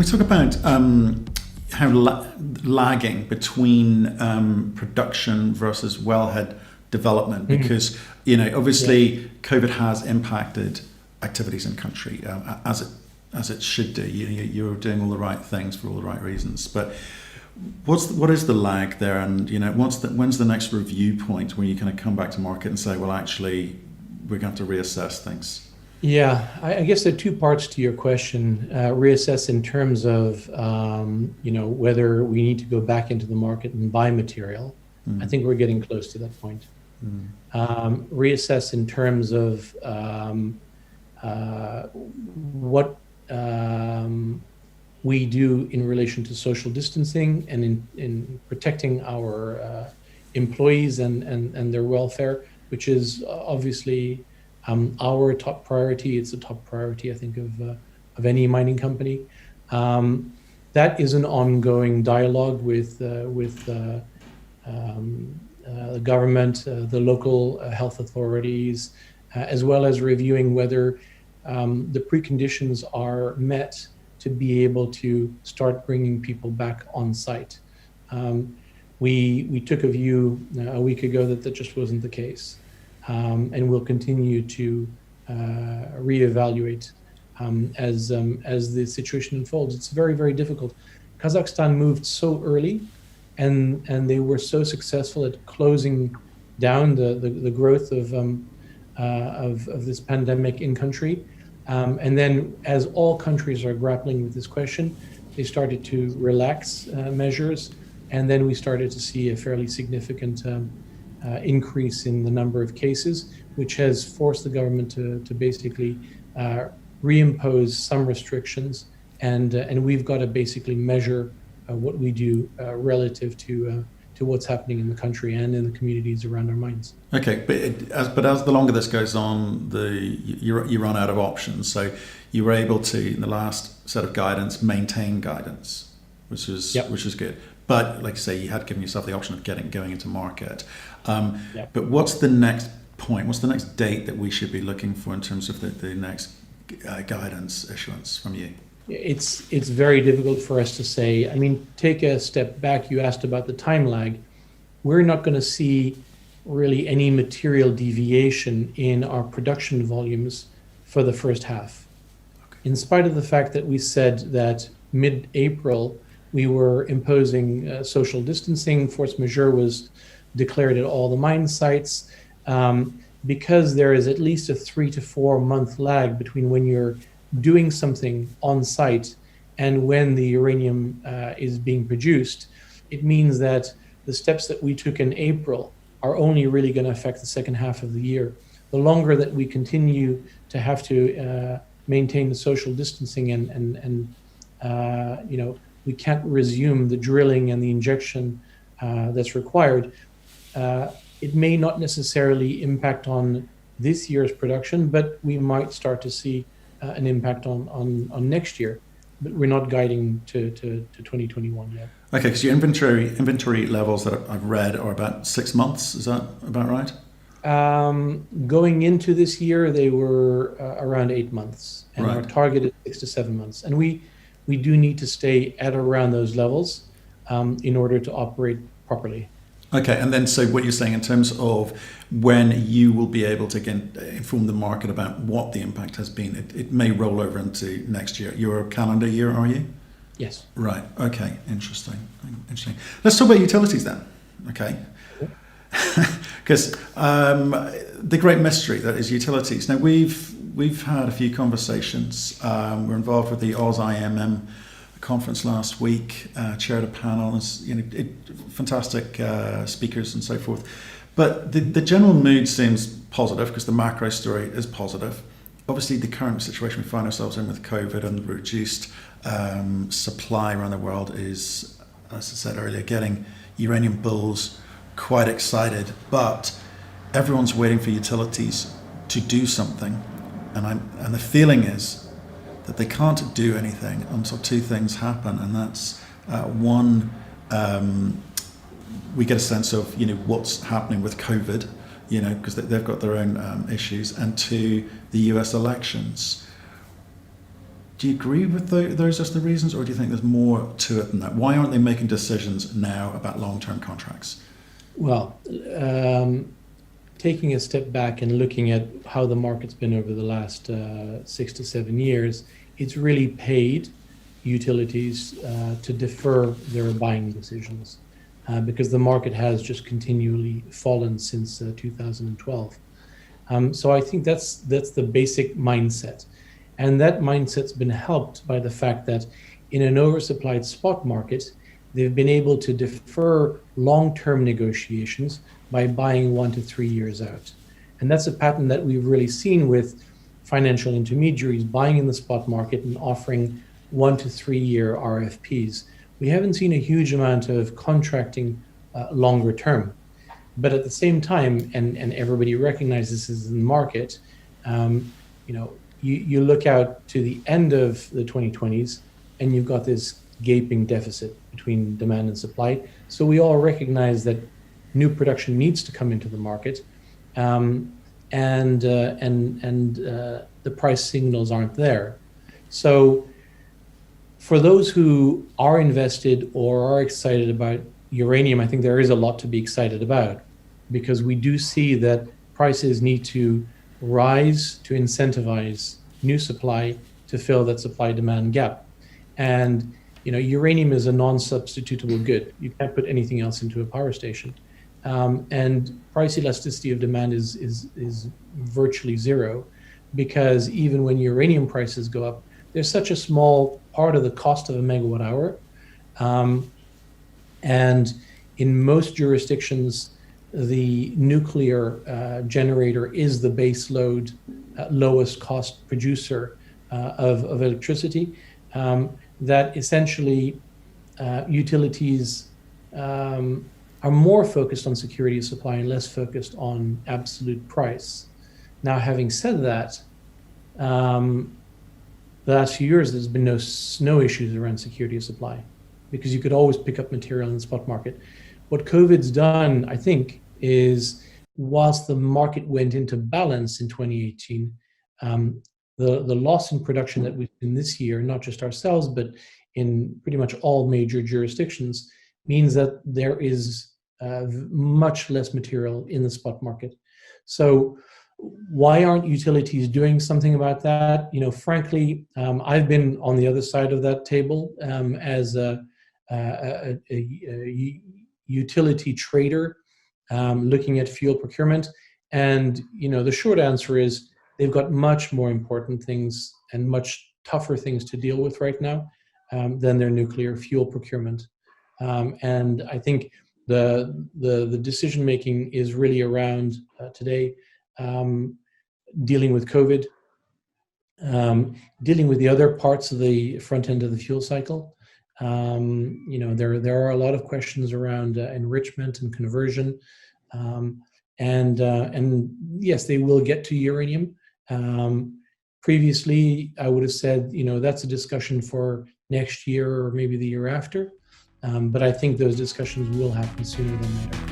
We talk about how lagging between production versus wellhead development, because obviously COVID has impacted activities in country as it should do. You're doing all the right things for all the right reasons, but what is the lag there, and when's the next review point where you kind of come back to market and say, well, actually, we're going to have to reassess things? Yeah, I guess there are two parts to your question. Reassess in terms of whether we need to go back into the market and buy material. I think we're getting close to that point. Reassess in terms of what we do in relation to social distancing and in protecting our employees and their welfare, which is obviously our top priority. It's the top priority, I think, of any mining company. That is an ongoing dialogue with the government, the local health authorities, as well as reviewing whether the preconditions are met to be able to start bringing people back on site. We took a view a week ago that just wasn't the case. And we'll continue to reevaluate as the situation unfolds. It's very, very difficult. Kazakhstan moved so early, and they were so successful at closing down the growth of this pandemic in country. And then, as all countries are grappling with this question, they started to relax measures, and then we started to see a fairly significant increase in the number of cases, which has forced the government to basically reimpose some restrictions, and we've got to basically measure what we do relative to what's happening in the country and in the communities around our mines. Okay, but as the longer this goes on, you run out of options. So you were able to, in the last set of guidance, maintain guidance, which is good. But like I say, you had given yourself the option of going into market. But what's the next point? What's the next date that we should be looking for in terms of the next guidance issuance from you? It's very difficult for us to say. I mean, take a step back. You asked about the time lag. We're not going to see really any material deviation in our production volumes for the first half. Okay. In spite of the fact that we said that mid-April, we were imposing social distancing, force majeure was declared at all the mine sites, because there is at least a 3 to 4 month lag between when you're doing something on site and when the uranium is being produced. It means that the steps that we took in April are only really going to affect the second half of the year. The longer that we continue to have to maintain the social distancing and we can't resume the drilling and the injection that's required, it may not necessarily impact on this year's production, but we might start to see an impact on next year. But we're not guiding to 2021 yet. Okay, because your inventory levels that I've read are about 6 months. Is that about right? Going into this year, they were around 8 months, and our target is 6 to 7 months. And we do need to stay at around those levels in order to operate properly. Okay, and then so what you're saying in terms of when you will be able to again inform the market about what the impact has been, it may roll over into next year. Your calendar year, are you? Yes. Right. Okay. Interesting. Let's talk about utilities then. Okay. Because the great mystery that is utilities. Now we've had a few conversations. We're involved with the Oz IMM conference last week, chaired a panel, fantastic speakers and so forth. But the general mood seems positive because the macro story is positive. Obviously, the current situation we find ourselves in with COVID and the reduced supply around the world is, as I said earlier, getting uranium bulls quite excited. But everyone's waiting for utilities to do something, and the feeling is that they can't do anything until two things happen, and that's one, we get a sense of what's happening with COVID, because they've got their own issues, and two, the US elections. Do you agree with those as the reasons, or do you think there's more to it than that? Why aren't they making decisions now about long-term contracts? Well, taking a step back and looking at how the market's been over the last 6 to 7 years, it's really paid utilities to defer their buying decisions because the market has just continually fallen since 2012. So I think that's the basic mindset. And that mindset's been helped by the fact that in an oversupplied spot market, they've been able to defer long-term negotiations by buying 1 to 3 years out. And that's a pattern that we've really seen with financial intermediaries buying in the spot market and offering 1 to 3 year RFPs. We haven't seen a huge amount of contracting longer term. But at the same time, and everybody recognizes this in the market, you look out to the end of the 2020s and you've got this gaping deficit between demand and supply. So we all recognize that new production needs to come into the market, and the price signals aren't there. So for those who are invested or are excited about uranium, I think there is a lot to be excited about, because we do see that prices need to rise to incentivize new supply to fill that supply-demand gap. And uranium is a non-substitutable good. You can't put anything else into a power station. And price elasticity of demand is virtually zero, because even when uranium prices go up, there's such a small part of the cost of a megawatt hour. And in most jurisdictions, the nuclear generator is the base load, lowest cost producer of electricity. That essentially utilities are more focused on security of supply and less focused on absolute price. Now, having said that, the last few years, there's been no issues around security of supply, because you could always pick up material in the spot market. What COVID's done, I think, is whilst the market went into balance in 2018, the loss in production that we've seen this year, not just ourselves, but in pretty much all major jurisdictions, means that there is much less material in the spot market. So why aren't utilities doing something about that? Frankly, I've been on the other side of that table as a utility trader, looking at fuel procurement. And, the short answer is they've got much more important things and much tougher things to deal with right now than their nuclear fuel procurement. And I think the decision making is really around today dealing with COVID, dealing with the other parts of the front end of the fuel cycle. There are a lot of questions around enrichment and conversion, and yes, they will get to uranium. Previously, I would have said, that's a discussion for next year or maybe the year after. But I think those discussions will happen sooner than later.